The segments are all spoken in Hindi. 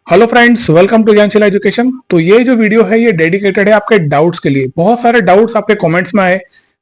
Hello friends, welcome to Gyansheel education. तो ये जो वीडियो है ये डेडिकेटेड है आपके डाउट्स के लिए। बहुत सारे डाउट्स आपके कमेंट्स में आए,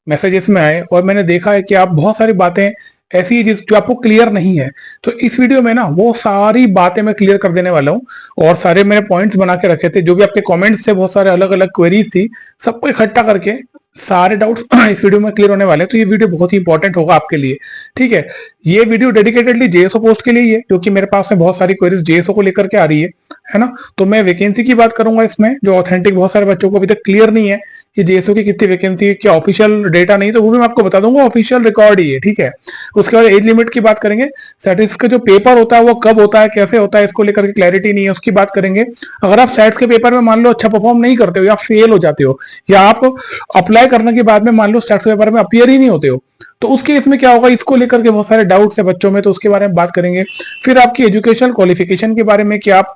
मैसेजेस में आए और मैंने देखा है कि आप बहुत सारी बातें ऐसी है जो आपको क्लियर नहीं है। तो इस वीडियो में ना वो सारी बातें मैं क्लियर कर देने वाला हूँ और सारे मैंने पॉइंट्स बना के रखे थे जो भी आपके कमेंट्स से बहुत सारे अलग अलग क्वेरीज थी, सबको इकट्ठा करके सारे डाउट्स इस वीडियो में क्लियर होने वाले हैं। तो ये वीडियो बहुत ही इंपॉर्टेंट होगा आपके लिए। ठीक है, ये वीडियो डेडिकेटेडली जेएसओ पोस्ट के लिए ही है क्योंकि मेरे पास में बहुत सारी क्वेरीज जेएसओ को लेकर के आ रही है ना। तो मैं वैकेंसी की बात करूंगा इसमें, जो ऑथेंटिक बहुत सारे बच्चों को अभी तक क्लियर नहीं है कि जेएसओ की कितनी वैकेंसी है, क्या ऑफिशियल डेटा नहीं, तो वो भी मैं आपको बता दूंगा। ऑफिशियल रिकॉर्ड ही है, ठीक है। उसके बाद एज लिमिट की बात करेंगे। स्टैटिस्टिक्स का जो पेपर होता है वो कब होता है, कैसे होता है, इसको लेकर के क्लैरिटी नहीं है, उसकी बात करेंगे। अगर आप स्टैट्स के पेपर में मान लो अच्छा परफॉर्म नहीं करते हो या फेल हो जाते हो, या आप अप्लाई करने के बाद में मान लो स्टैट्स के पेपर में अपीयर ही नहीं होते हो, तो उस केस में क्या होगा, इसको लेकर के बहुत सारे डाउट्स है बच्चों में, तो उसके बारे में बात करेंगे। फिर आपकी एजुकेशनल क्वालिफिकेशन के बारे में कि आप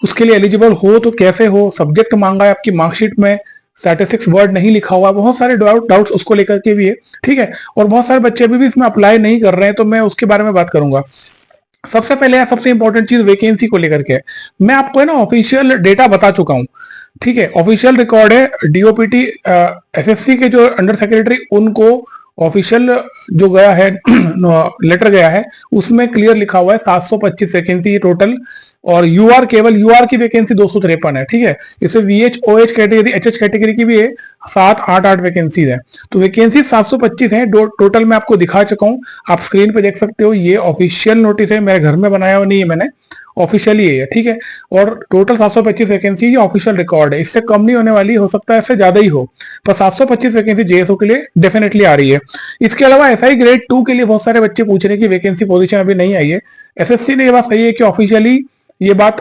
उसके लिए एलिजिबल हो तो कैसे हो, सब्जेक्ट मांगा है आपकी मार्कशीट में, स्टैटिस्टिक्स वर्ड नहीं लिखा हुआ, बहुत सारे डाउट्स उसको लेकर के भी है। ठीक है, और बहुत सारे बच्चे अभी भी इसमें अप्लाई नहीं कर रहे हैं, तो मैं उसके बारे में बात करूंगा। सबसे पहले सबसे इंपॉर्टेंट चीज वैकेंसी को लेकर के है। मैं आपको है ना ऑफिशियल डेटा बता चुका हूं। ठीक है, ऑफिशियल रिकॉर्ड है डीओपीटी एसएससी के जो अंडर सेक्रेटरी, उनको ऑफिशियल जो गया है लेटर गया है, उसमें क्लियर लिखा हुआ है 725 वैकेंसी टोटल। और यूआर, केवल यूआर की वैकेंसी 253 है। ठीक है, इससे VH OH category, HH category की भी है, 7 8 8 वैकेंसी है। तो वैकेंसी 725 है टोटल। मैं आपको दिखा चुका हूं, आप स्क्रीन पे देख सकते हो। ये ऑफिशियल नोटिस है, मेरे घर में बनाया हुआ नहीं है मैंने, ऑफिशियली है, ठीक है। और टोटल 725 वैकेंसी ये ऑफिशियल रिकॉर्ड है, इससे कम नहीं होने वाली, हो सकता है इससे ज्यादा ही हो, पर 725 वैकेंसी जेएसओ के लिए डेफिनेटली आ रही है। इसके अलावा एसआई ग्रेड 2 के लिए बहुत सारे बच्चे पूछ रहे हैं कि वैकेंसी पोजीशन अभी नहीं आई है। एसएससी ने ये बात सही है कि ऑफिशियली ये बात,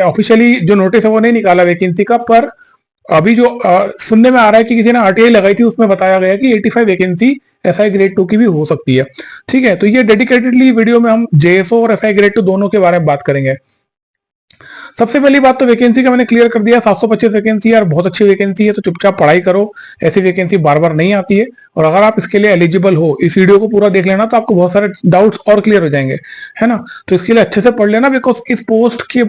ऑफिशियली जो नोटिस है वो नहीं निकाला वैकेंसी का, पर अभी जो सुनने में आ रहा है कि किसी ने आरटीआई लगाई थी, उसमें बताया गया कि 85 वैकेंसी एसआई ग्रेड 2 की भी हो सकती है। ठीक है, तो ये डेडिकेटेडली वीडियो में हम जेएसओ और एसआई ग्रेड 2 दोनों के बारे में बात करेंगे। सबसे पहली बात तो वैकेंसी का मैंने क्लियर कर दिया, 725 वैकेंसी यार बहुत अच्छी वैकेंसी है, तो चुपचाप पढ़ाई करो। ऐसी वैकेंसी बार बार नहीं आती है, और अगर आप इसके लिए एलिजिबल हो, इस वीडियो को पूरा देख लेना तो आपको बहुत सारे डाउट्स और क्लियर हो जाएंगे, है ना। तो इसके लिए अच्छे से पढ़ लेना, बिकॉज इस पोस्ट की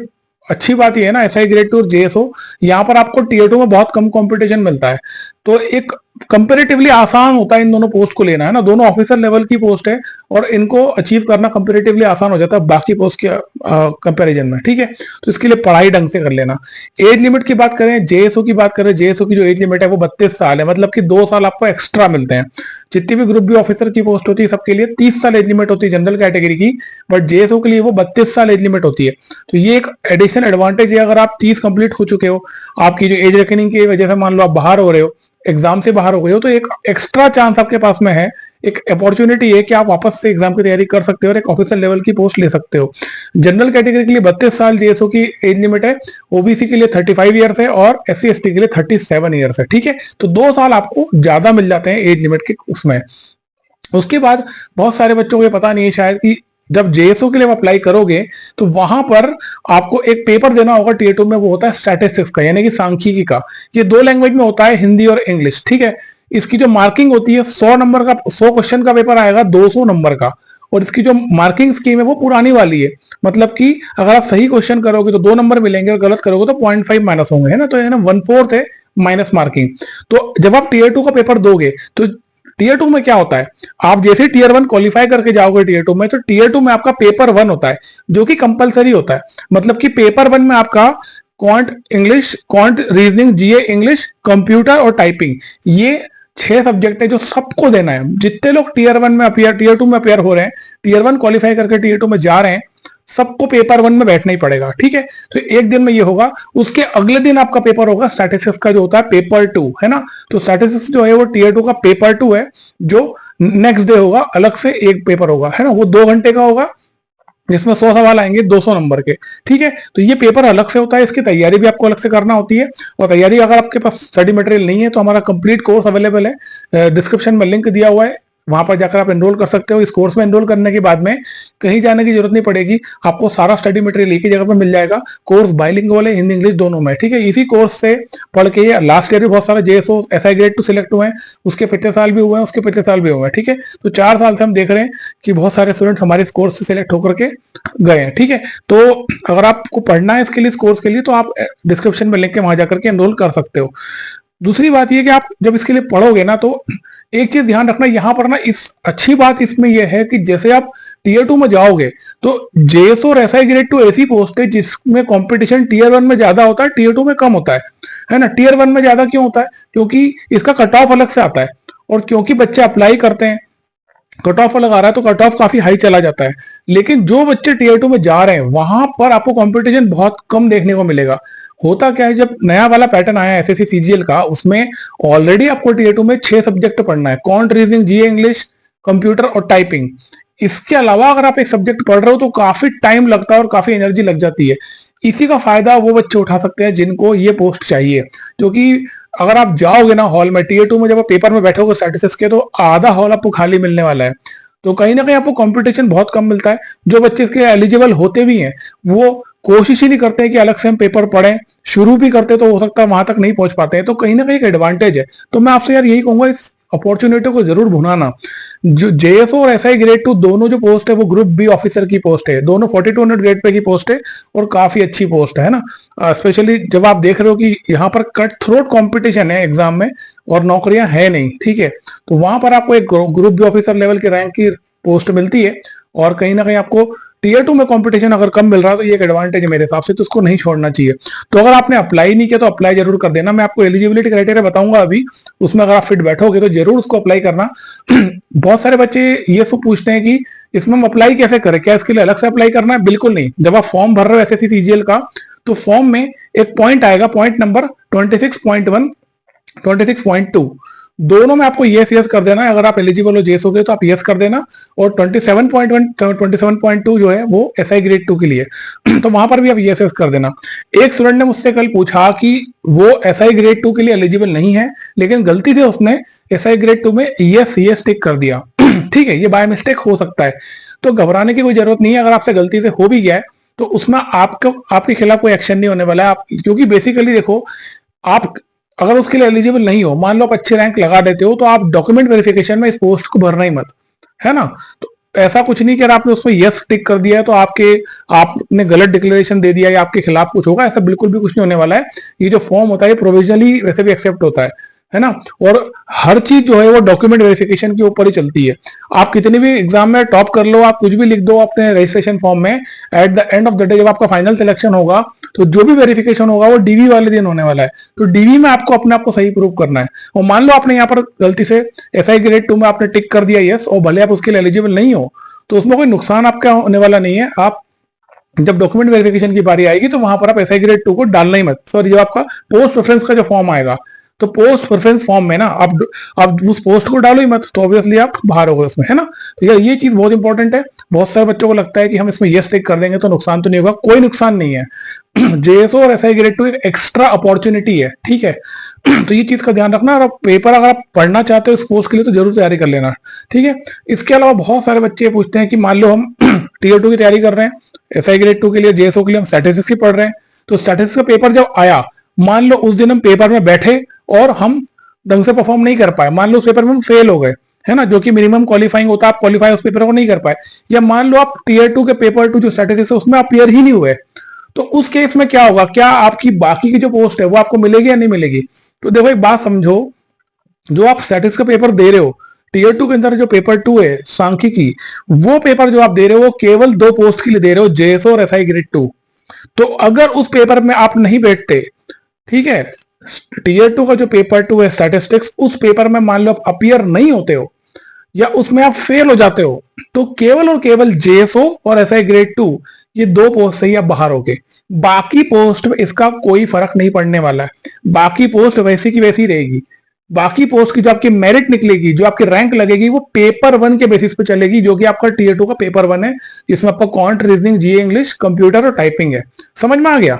अच्छी बात यह है ना, एसआई ग्रेड 2 और जेएसओ, यहाँ पर आपको टीयर 2 में बहुत कम कंपटीशन मिलता है, तो एक कंपेरेटिवली आसान होता है इन दोनों पोस्ट को लेना, है ना। दोनों ऑफिसर लेवल की पोस्ट है और इनको अचीव करना कंपेरेटिवली आसान हो जाता है बाकी पोस्ट के कंपैरिजन में। ठीक है, तो इसके लिए पढ़ाई ढंग से कर लेना। एज लिमिट की बात करें, जेएसओ की बात करें, जेएसओ की जो एज लिमिट है वो 32 साल है, मतलब कि 2 साल आपको एक्स्ट्रा मिलते हैं। जितनी भी ग्रुप बी ऑफिसर की पोस्ट होती है सबके लिए 30 साल एज लिमिट होती है जनरल कैटेगरी की, बट जेएसओ के लिए वो 32 साल एज लिमिट होती है। तो ये एक एडिशनल एडवांटेज है। अगर आप 30 कंप्लीट हो चुके हो, आपकी जो एज रेकनिंग की वजह से मान लो आप बाहर हो रहे हो, एग्जाम से बाहर हो गए हो, तो एक एक्स्ट्रा चांस आपके पास में है, एक अपॉर्चुनिटी है कि आप वापस से एग्जाम की तैयारी कर सकते हो और एक ऑफिसर लेवल की पोस्ट ले सकते हो। जनरल कैटेगरी के लिए 32 साल जेएसओ की एज लिमिट है, ओबीसी के लिए 35 ईयर्स है और एससी एसटी के लिए 37 ईयर्स है। ठीक है, तो 2 साल आपको ज्यादा मिल जाते हैं एज लिमिट के उसमें। उसके बाद बहुत सारे बच्चों को ये पता नहीं है शायद कि जब जेएसओ के लिए अप्लाई करोगे तो वहां पर आपको एक पेपर देना होगा टीयर 2 में, वो होता है स्टैटिस्टिक्स का, यानी कि सांख्यिकी का। ये 2 लैंग्वेज में होता है, हिंदी और इंग्लिश। ठीक है, इसकी जो मार्किंग होती है 100 नंबर का, 100 क्वेश्चन का पेपर आएगा 200 नंबर का, और इसकी जो मार्किंग स्कीम है वो पुरानी वाली है। मतलब कि अगर आप सही क्वेश्चन करोगे तो 2 नंबर मिलेंगे और गलत करोगे तो 0.5 माइनस होंगे, है ना। तो 1/4 है माइनस मार्किंग। तो जब आप टीयर 2 का पेपर दोगे तो टीयर 2 में क्या होता है, आप जैसे टीयर 1 क्वालिफाई करके जाओगे टीयर 2 में, तो टीयर 2 में आपका पेपर 1 होता है जो कि कंपलसरी होता है। मतलब कि पेपर 1 में आपका क्वांट इंग्लिश, क्वांट रीजनिंग, जीए इंग्लिश, कंप्यूटर और टाइपिंग, ये 6 सब्जेक्ट है जो सबको देना है। जितने लोग टीयर 1 में अपियर, टीयर 2 में अपियर हो रहे हैं, टीयर 1 क्वालिफाई करके टीयर 2 में जा रहे हैं, सबको पेपर 1 में बैठना ही पड़ेगा। ठीक है, तो एक दिन में ये होगा। उसके अगले दिन आपका पेपर होगा स्टैटिस्टिक्स का, जो होता है पेपर 2, है ना। तो स्टैटिस्टिक्स जो है वो टीयर 2 का पेपर 2 है, जो नेक्स्ट डे होगा, अलग से एक पेपर होगा, है ना। वो 2 घंटे का होगा, जिसमें 100 सवाल आएंगे 200 नंबर के। ठीक है, तो ये पेपर अलग से होता है, इसकी तैयारी भी आपको अलग से करना होती है। और तैयारी अगर आपके पास स्टडी मटेरियल नहीं है तो हमारा कंप्लीट कोर्स अवेलेबल है, डिस्क्रिप्शन में लिंक दिया हुआ है, वहां पर जाकर आप एनरोल कर सकते हो। इस कोर्स में एनरोल करने के बाद में कहीं जाने की जरूरत नहीं पड़ेगी, आपको सारा स्टडी मटेरियल एक ही जगह पर मिल जाएगा। कोर्स बाइलिंगुअल है, हिंदी इंग्लिश दोनों में, ठीक है। इसी कोर्स से पढ़ के लास्ट ईयर भी बहुत सारे जेएसओ एसआई ग्रेड 2 सिलेक्ट हुए हैं, उसके पिछले साल भी हुए हैं, उसके पिछले साल भी हुए हैं, ठीक है। तो 4 साल से हम देख रहे हैं कि बहुत सारे स्टूडेंट्स हमारे इस कोर्स से सिलेक्ट होकर के गए हैं, ठीक है। तो अगर आपको पढ़ना है इसके लिए, इस कोर्स के लिए, तो आप डिस्क्रिप्शन में लिंक के वहां जाकर के एनरोल कर सकते हो। दूसरी बात यह कि आप जब इसके लिए पढ़ोगे ना, तो एक चीज ध्यान रखना यहाँ पर ना, इस अच्छी बात इसमें यह है कि जैसे आप टीयर 2 में जाओगे तो जेएसओ और एसआई ग्रेड 2 ऐसी पोस्ट है जिसमें कंपटीशन टीयर 1 में ज्यादा होता है, टीयर 2 में कम होता है ना। टीयर 1 में ज्यादा क्यों होता है? क्योंकि इसका कट ऑफ अलग से आता है, और क्योंकि बच्चे अप्लाई करते हैं, कट ऑफ अलग आ रहा है, तो कट ऑफ काफी हाई चला जाता है। लेकिन जो बच्चे टीयर 2 में जा रहे हैं वहां पर आपको कंपटीशन बहुत कम देखने को मिलेगा। होता क्या है, जब नया वाला पैटर्न आया एसएससी सीजीएल का, उसमें ऑलरेडी आपको टीयर 2 में 6 सब्जेक्ट पढ़ना है, क्वांट, रीजनिंग, जीए इंग्लिश, कंप्यूटर और टाइपिंग। इसके अलावा अगर आप एक सब्जेक्ट पढ़ रहे हो तो काफी टाइम लगता है और काफी एनर्जी लग जाती है। इसी का फायदा वो बच्चे उठा सकते हैं जिनको ये पोस्ट चाहिए, क्योंकि अगर आप जाओगे ना हॉल में टीयर 2 में, जब आप पेपर में बैठोगे स्टैटिस्टिक्स के, तो आधा हॉल आपको खाली मिलने वाला है। तो कहीं ना कहीं आपको कंपटीशन बहुत कम मिलता है। जो बच्चे इसके एलिजिबल होते भी हैं वो कोशिश ही नहीं करते हैं कि अलग से हम पेपर पढ़ें, शुरू भी करते तो हो सकता है वहां तक नहीं पहुंच पाते हैं। तो कहीं ना कहीं एक एडवांटेज है। तो मैं आपसे यार यही कहूंगा, इस अपॉर्चुनिटी को जरूर भुनाना। जो जेएसओ और एसआई ग्रेड 2 दोनों जो पोस्ट है वो ग्रुप बी ऑफिसर की पोस्ट है, दोनों 4200 ग्रेड पे की पोस्ट है, और काफी अच्छी पोस्ट है ना। स्पेशली जब आप देख रहे हो कि यहाँ पर कट थ्रोट कंपटीशन है एग्जाम में और नौकरियां है नहीं, ठीक है, तो वहां पर आपको एक ग्रुप बी ऑफिसर लेवल की रैंक की पोस्ट मिलती है, और कहीं ना कहीं आपको टीयर 2 में कंपटीशन अगर कम मिल रहा है तो ये एक एडवांटेज है मेरे हिसाब से, तो उसको नहीं छोड़ना चाहिए। तो अगर आपने अप्लाई नहीं किया तो अप्लाई जरूर कर देना। मैं आपको एलिजिबिलिटी क्राइटेरिया बताऊंगा अभी, उसमें अगर आप फिट बैठोगे तो जरूर उसको अप्लाई करना। बहुत सारे बच्चे ये सब पूछते हैं कि इसमें हम अप्लाई कैसे करें, क्या इसके लिए अलग से अप्लाई करना है? बिल्कुल नहीं। जब आप फॉर्म भर रहे हो एसएससी सीजीएल का, तो फॉर्म में एक पॉइंट आएगा, पॉइंट नंबर 26.1, 26.2, दोनों में आपको यस यस कर देना है। अगर आप एलिजिबल हो जेएस हो गए तो आप यस कर देना, और 27.1, 27.2 जो है वो एसआई ग्रेड 2 के लिए तो वहां पर भी आप यस यस कर देना। एक स्टूडेंट ने मुझसे कल पूछा कि वो एसआई ग्रेड 2 के लिए एलिजिबल नहीं है, लेकिन गलती से उसने एसआई ग्रेड 2 में यस यस टिक कर दिया। ठीक है, ये बाय मिस्टेक हो सकता है, तो घबराने की कोई जरूरत नहीं है। अगर आपसे गलती से हो भी गया है तो उसमें आपको, आपके खिलाफ कोई एक्शन नहीं होने वाला है। आप, क्योंकि बेसिकली देखो, आप अगर उसके लिए एलिजिबल नहीं हो, मान लो आप अच्छे रैंक लगा देते हो, तो आप डॉक्यूमेंट वेरिफिकेशन में इस पोस्ट को भरना ही मत, है ना। तो ऐसा कुछ नहीं कि अगर आपने उसमें यस टिक कर दिया है तो आपने गलत डिक्लेरेशन दे दिया या आपके खिलाफ कुछ होगा, ऐसा बिल्कुल भी कुछ नहीं होने वाला है। ये जो फॉर्म होता है प्रोविजनली वैसे भी एक्सेप्ट होता है ना। और हर चीज जो है वो डॉक्यूमेंट वेरिफिकेशन के ऊपर ही चलती है। आप कितनी भी एग्जाम में टॉप कर लो, आप कुछ भी लिख दो अपने रजिस्ट्रेशन फॉर्म में, at the end of the day जब आपका फाइनल सिलेक्शन होगा तो जो भी वेरिफिकेशन होगा वो डीवी वाले दिन होने वाला है। तो डीवी में आपको अपने आप को सही प्रूव करना है। और मान लो आपने यहाँ पर गलती से एसआई ग्रेड 2 में आपने टिक कर दिया यस, और भले आप उसके लिए एलिजिबल नहीं हो, तो उसमें कोई नुकसान आपका होने वाला नहीं है। आप जब डॉक्यूमेंट वेरिफिकेशन की बारी आएगी तो वहां पर आप एसआई ग्रेड 2 को डालना ही मत। सॉरी, जब आपका पोस्ट प्रेफरेंस का जो फॉर्म आएगा, तो पोस्ट प्रेफरेंस फॉर्म में ना आप उस पोस्ट को डालो ही मत, तो ऑब्वियसली आप बाहर हो गए उसमें, है ना। तो ये चीज बहुत इंपॉर्टेंट है। बहुत सारे बच्चों को लगता है कि हम इसमें यस टिक कर देंगे तो नुकसान तो नहीं होगा, कोई नुकसान नहीं है। जेएसओ और एसआई ग्रेड 2 एक एक्स्ट्रा अपॉर्चुनिटी है, ठीक है। तो ये चीज का ध्यान रखना। और पेपर अगर आप पढ़ना चाहते हो इस कोर्स के लिए तो जरूर तैयारी कर लेना, ठीक है। इसके अलावा बहुत सारे बच्चे पूछते हैं कि मान लो हम टीयर 2 की तैयारी कर रहे हैं, एसआई ग्रेड 2 के लिए, जेएसओ के लिए हम स्टैटिस्टिक्स की पढ़ रहे हैं, तो स्टैटिस्टिक्स का पेपर जब आया, मान लो उस दिन हम पेपर में बैठे और हम ढंग से परफॉर्म नहीं कर पाए, मान लो उस पेपर में हम फेल हो गए, है ना, जो कि मिनिमम क्वालिफाइंग होता है, आप क्वालिफाई उस पेपर को नहीं कर पाए, या मान लो आप टीयर 2 के पेपर 2 जो स्टैटिस्टिक्स है उसमें आप क्लियर ही नहीं हुए, तो उस केस में क्या होगा? क्या आपकी बाकी की जो पोस्ट है वो आपको मिलेगी या नहीं मिलेगी? तो देखो एक बात समझो, जो आप स्टैटिस्टिक्स का पेपर दे रहे हो, टीयर 2 के अंदर जो पेपर 2 है सांख्यिकी, वो पेपर जो आप दे रहे हो वो केवल 2 पोस्ट के लिए दे रहे हो, जेएसओ और एसआई ग्रेड 2। तो अगर उस पेपर में आप नहीं बैठते, ठीक है, टीयर 2 का जो पेपर 2 है स्टैटिस्टिक्स, उस पेपर में मान लो आप अपीयर नहीं होते हो या उसमें आप फेल हो जाते हो, तो केवल और केवल जेएसओ और एसआई ग्रेड 2, ये 2 पोस्ट से ही आप बाहर होगे। बाकी पोस्ट में इसका कोई फर्क नहीं पड़ने वाला है, बाकी पोस्ट वैसी की वैसी रहेगी। बाकी पोस्ट की जो आपकी मेरिट निकलेगी, जो आपकी रैंक लगेगी, वो पेपर 1 के बेसिस पे चलेगी, जो कि आपका टीयर 2 का पेपर 1 है, जिसमें आपका क्वांट, रीजनिंग, जीए इंग्लिश, कंप्यूटर और टाइपिंग है। समझ में आ गया?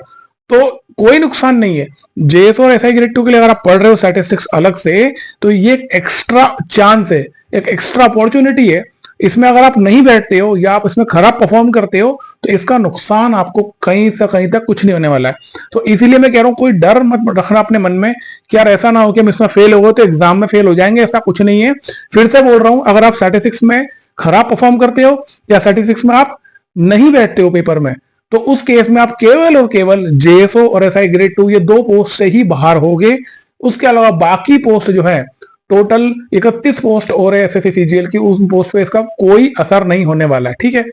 तो कोई नुकसान नहीं है। जेएस और एसआई ग्रेड 2 के लिए अगर आप पढ़ रहे हो स्टैटिस्टिक्स अलग से, तो ये एक्स्ट्रा चांस है, एक एक्स्ट्रा अपॉर्चुनिटी है। इसमें अगर आप नहीं बैठते हो या आप इसमें खराब परफॉर्म करते हो तो इसका नुकसान आपको कहीं से कहीं तक कुछ नहीं होने वाला है। तो इसीलिए मैं कह रहा हूँ कोई डर मत रखना अपने मन में कि यार ऐसा ना हो कि हम इसमें फेल हो गए तो एग्जाम में फेल हो जाएंगे, ऐसा कुछ नहीं है। फिर से बोल रहा हूँ, अगर आप स्टैटिस्टिक्स में खराब परफॉर्म करते हो या स्टैटिस्टिक्स में आप नहीं बैठते हो पेपर में, तो उस केस में आप केवल और केवल जेएसओ और एसआई ग्रेड 2 ये 2 पोस्ट से ही बाहर होगे। उसके अलावा बाकी पोस्ट जो है, टोटल 31 पोस्ट और है एसएससी सीजीएल की, उस पोस्ट पे इसका कोई असर नहीं होने वाला है, ठीक है।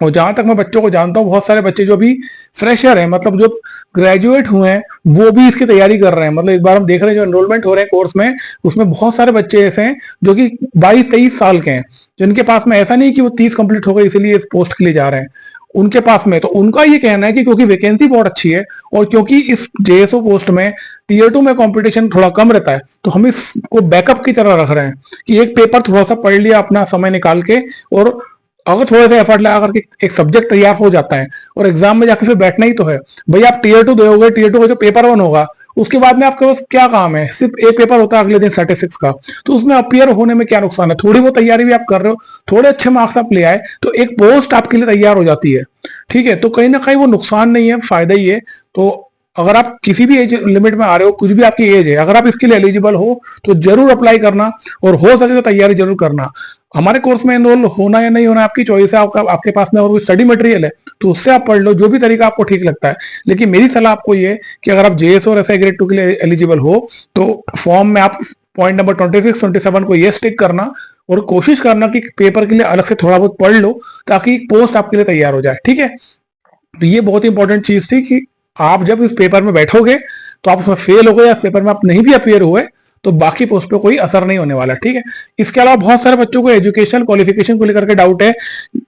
और जहां तक मैं बच्चों को जानता हूँ, बहुत सारे बच्चे जो अभी फ्रेशर हैं, मतलब जो ग्रेजुएट हुए हैं, वो भी इसकी तैयारी कर रहे हैं। मतलब इस बार हम देख रहे हैं जो एनरोलमेंट हो रहे हैं कोर्स में, उसमें बहुत सारे बच्चे ऐसे हैं जो कि 22-23 साल के हैं, जिनके पास में ऐसा नहीं कि वो 30 कंप्लीट हो गए इसीलिए इस पोस्ट के लिए जा रहे हैं। उनके पास में तो उनका ये कहना है कि क्योंकि वैकेंसी बहुत अच्छी है और क्योंकि इस जेएसओ पोस्ट में टीयर 2 में कंपटीशन थोड़ा कम रहता है, तो हम इसको बैकअप की तरह रख रहे हैं कि एक पेपर थोड़ा सा पढ़ लिया अपना समय निकाल के, और अगर थोड़ा सा एफर्ट लगा करके एक सब्जेक्ट तैयार हो जाता है और एग्जाम में जाके फिर बैठना ही तो है। भाई आप टीयर 2 दोगे, टीयर 2 का जो पेपर 1 होगा उसके बाद में आपके पास क्या काम है, सिर्फ एक पेपर होता है अगले दिन स्टैटिस्टिक्स का, तो उसमें अपियर होने में क्या नुकसान है। थोड़ी बहुत तैयारी भी आप कर रहे हो, थोड़े अच्छे मार्क्स आप ले आए तो एक पोस्ट आपके लिए तैयार हो जाती है, ठीक है। तो कहीं ना कहीं वो नुकसान नहीं है, फायदा ही है। तो अगर आप किसी भी एज लिमिट में आ रहे हो, कुछ भी आपकी एज है, अगर आप इसके लिए एलिजिबल हो तो जरूर अप्लाई करना और हो सके तो तैयारी जरूर करना। हमारे कोर्स में एनरोल होना या नहीं होना आपकी चॉइस है, आपके पास में और कोई स्टडी मटेरियल है तो उससे आप पढ़ लो, जो भी तरीका आपको ठीक लगता है। लेकिन मेरी सलाह आपको ये कि अगर आप जेएस और एसआई ग्रेड 2 के लिए एलिजिबल हो तो फॉर्म में आप पॉइंट नंबर 26-27 को ये स्टिक करना और कोशिश करना कि पेपर के लिए अलग से थोड़ा बहुत पढ़ लो ताकि पोस्ट आपके लिए तैयार हो जाए, ठीक है। तो ये बहुत इंपॉर्टेंट चीज थी कि आप जब इस पेपर में बैठोगे तो आप उसमें फेल हो गए या इस पेपर में आप नहीं भी अपियर हुए तो बाकी पोस्ट पे कोई असर नहीं होने वाला, ठीक है। इसके अलावा बहुत सारे बच्चों को एजुकेशनल क्वालिफिकेशन को लेकर के डाउट है।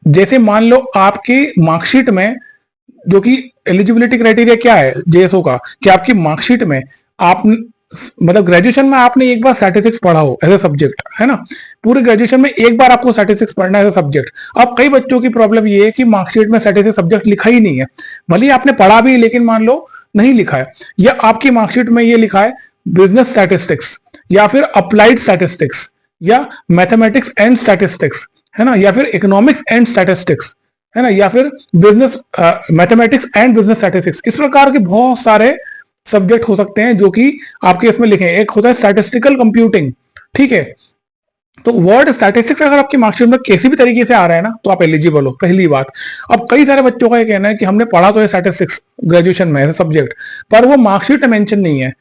जैसे मान लो आपकी मार्कशीट में, जो कि एलिजिबिलिटी क्राइटेरिया क्या है जेएसओ का, कि आपकी मार्कशीट में आप मतलब ग्रेजुएशन में आपने एक बार स्टैटिस्टिक्स पढ़ा हो एज ए सब्जेक्ट, है ना। पूरे ग्रेजुएशन में एक बार आपको स्टैटिस्टिक्स पढ़ना है एज ए सब्जेक्ट। अब कई बच्चों की प्रॉब्लम ये है कि मार्कशीट में स्टैटिस्टिक्स सब्जेक्ट लिखा ही नहीं है, भले आपने पढ़ा भी लेकिन मान लो नहीं लिखा है, या आपकी मार्कशीट में ये लिखा है बिजनेस स्टैटिस्टिक्स या फिर अप्लाइड स्टैटिस्टिक्स या मैथमेटिक्स एंड स्टैटिस्टिक्स, है ना, या फिर इकोनॉमिक्स एंड स्टैटिस्टिक्स, है ना, या फिर business mathematics and business statistics. इस प्रकार के बहुत सारे सब्जेक्ट हो सकते हैं जो कि आपके इसमें लिखे हैं। एक होता है स्टैटिस्टिकल कंप्यूटिंग, ठीक है। तो वर्ड स्टैटिस्टिक्स अगर आपकी मार्कशीट में किसी भी तरीके से आ रहा है ना तो आप एलिजिबल हो, पहली बात। अब कई सारे बच्चों का ये कहना है कि हमने पढ़ा तो है स्टैटिस्टिक्स ग्रेजुएशन में ऐसे सब्जेक्ट, पर वो मार्कशीट में मेंशन नहीं है।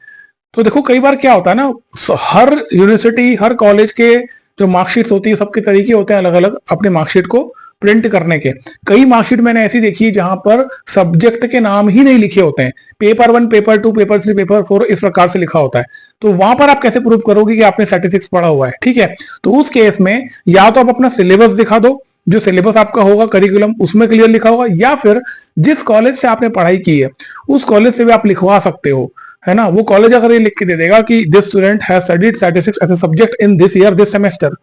तो देखो कई बार क्या होता है ना, हर यूनिवर्सिटी हर कॉलेज के जो मार्कशीट होती है सबके तरीके होते हैं अलग अलग अपने मार्कशीट को प्रिंट करने के। कई मार्कशीट मैंने ऐसी देखी है जहां पर सब्जेक्ट के नाम ही नहीं लिखे होते हैं, पेपर 1 पेपर 2 पेपर 3 पेपर 4 इस प्रकार से लिखा होता है। तो वहां पर आप कैसे प्रूव करोगे कि आपने स्टैटिस्टिक्स पढ़ा हुआ है, ठीक है। तो उस केस में या तो आप अपना सिलेबस दिखा दो, जो सिलेबस आपका होगा करिकुलम उसमें क्लियर लिखा होगा, या फिर जिस कॉलेज से आपने पढ़ाई की है उस कॉलेज से भी आप लिखवा सकते हो, है ना। वो कॉलेज अगर ये लिख के दे देगा कि this student has studied statistics as a subject in this year this semester,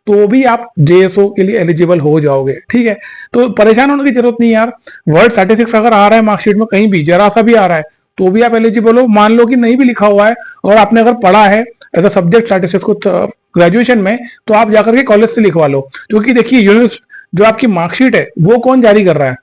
तो भी आप जेएसओ के लिए एलिजिबल हो जाओगे, ठीक है। तो परेशान होने की जरूरत नहीं यार, वर्ड स्टैटिस्टिक्स अगर आ रहा है मार्कशीट में कहीं भी जरा सा भी आ रहा है तो भी आप एलिजिबल हो। मान लो कि नहीं भी लिखा हुआ है और आपने अगर पढ़ा है एज अ सब्जेक्ट स्टैटिस्टिक्स को ग्रेजुएशन में, तो आप जाकर के कॉलेज से लिखवा लो। क्योंकि देखिए जो आपकी मार्कशीट है वो कौन जारी कर रहा है,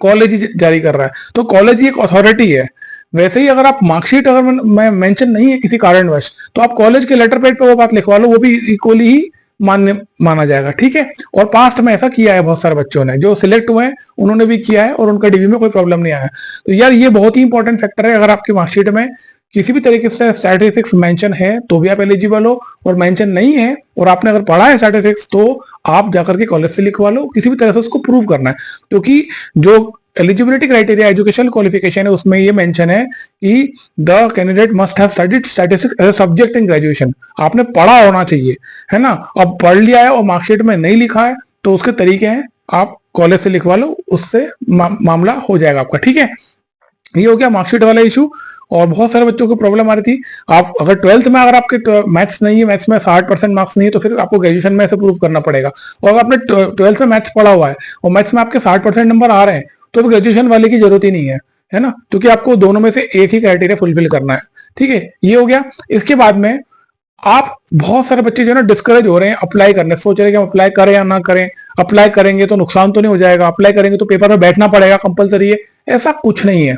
कॉलेज ही जारी कर रहा है, तो कॉलेज ही एक अथॉरिटी है। वैसे ही अगर आप मार्कशीट अगर मैं मेंशन नहीं है किसी कारणवश तो आप कॉलेज के लेटर पैड पे वो बात लिखवा लो, वो भी इक्वली ही मान्य माना जाएगा, ठीक है। और पास्ट में ऐसा किया है बहुत सारे बच्चों ने जो सिलेक्ट हुए हैं उन्होंने भी किया है और उनका डीवी में कोई प्रॉब्लम नहीं आया। तो यार ये बहुत ही इंपॉर्टेंट फैक्टर है, अगर आपकी मार्कशीट में किसी भी तरीके से स्टैटिस्टिक्स मेंशन है तो भी आप एलिजिबल हो, और मेंशन नहीं है और आपने अगर पढ़ा है स्टैटिस्टिक्स तो आप जाकर के कॉलेज से लिखवा लो, किसी भी तरह से उसको प्रूव करना है। क्योंकि जो एलिजिबिलिटी क्राइटेरिया एजुकेशनल क्वालिफिकेशन है उसमें ये मेंशन है कि the candidate must have studied statistics as a subject in graduation, आपने पढ़ा होना चाहिए, है ना। अब पढ़ लिया है और मार्कशीट में नहीं लिखा है तो उसके तरीके हैं, आप कॉलेज से लिखवा लो, उससे मामला हो जाएगा आपका, ठीक है। ये हो गया मार्कशीट वाला इशू। और बहुत सारे बच्चों को प्रॉब्लम आ रही थी, आप अगर 12th में अगर आपके मैथ्स नहीं है, मैथ्स में 60% मार्क्स नहीं है तो फिर आपको ग्रेजुएशन में ऐसे प्रूव करना पड़ेगा। और अगर आपने 12th में मैथ्स पढ़ा हुआ है और मैथ्स में आपके 60% नंबर आ रहे हैं तो ग्रेजुएशन वाले की जरूरत ही नहीं है ना, क्योंकि आपको दोनों में से एक ही क्राइटेरिया फुलफिल करना है, ठीक है। ये हो गया। इसके बाद में आप बहुत सारे बच्चे जो है ना डिस्करेज हो रहे हैं अप्लाई करने, सोच रहे हैं कि हम अप्लाई करें या ना करें, अप्लाई करेंगे तो नुकसान तो नहीं हो जाएगा, अप्लाई करेंगे तो पेपर में बैठना पड़ेगा कंपलसरी है। ऐसा कुछ नहीं है,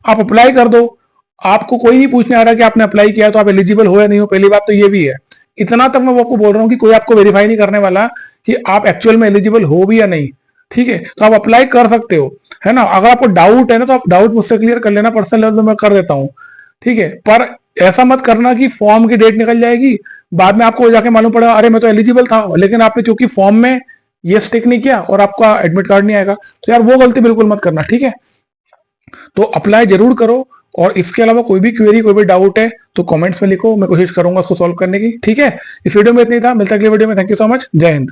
आप अप्लाई कर दो, आपको कोई नहीं पूछने आ रहा कि आपने अप्लाई किया तो आप एलिजिबल हो या नहीं हो। पहली बात तो ये भी है, इतना तक मैं वो आपको बोल रहा हूँ कि कोई आपको वेरीफाई नहीं करने वाला कि आप एक्चुअल में एलिजिबल हो भी या नहीं। ठीक है, तो आप अप्लाई कर सकते हो, है ना। अगर आपको डाउट है ना तो आप डाउट मुझसे क्लियर कर लेना, पर्सनल लेवल पे मैं कर देता हूँ। ठीक है, पर ऐसा मत करना कि फॉर्म की डेट निकल जाएगी, बाद में आपको जाके मालूम पड़ेगा अरे मैं तो एलिजिबल था, लेकिन आपने चूंकि फॉर्म में ये टिक नहीं किया और आपका एडमिट कार्ड नहीं आएगा। तो यार वो गलती बिल्कुल मत करना, ठीक है। तो अप्लाई जरूर करो, और इसके अलावा कोई भी क्वेरी कोई भी डाउट है तो कमेंट्स में लिखो, मैं कोशिश करूंगा उसको सॉल्व करने की। ठीक है, इस वीडियो में इतना ही था, मिलता है अगले वीडियो में। थैंक यू सो मच, जय हिंद।